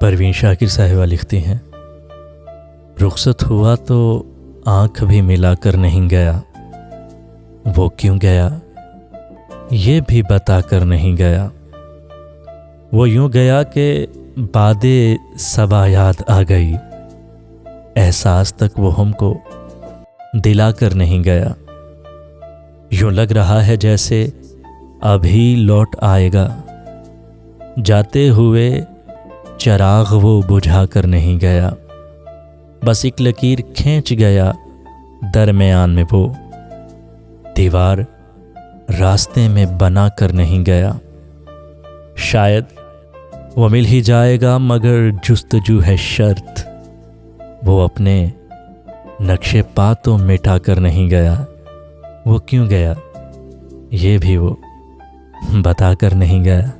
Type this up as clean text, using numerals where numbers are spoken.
परवीन शाकिर साहिबा लिखती हैं, रुखसत हुआ तो आँख भी मिलाकर नहीं गया, वो क्यों गया ये भी बता कर नहीं गया। वो यूं गया कि बादे सबा याद आ गई, एहसास तक वो हमको दिला कर नहीं गया। यूं लग रहा है जैसे अभी लौट आएगा, जाते हुए चिराग वो बुझा कर नहीं गया। बस एक लकीर खींच गया दरमियान में, वो दीवार रास्ते में बना कर नहीं गया। शायद वो मिल ही जाएगा मगर जुस्तजू है शर्त, वो अपने नक्शे पा तो मिटा कर नहीं गया। वो क्यों गया ये भी वो बता कर नहीं गया।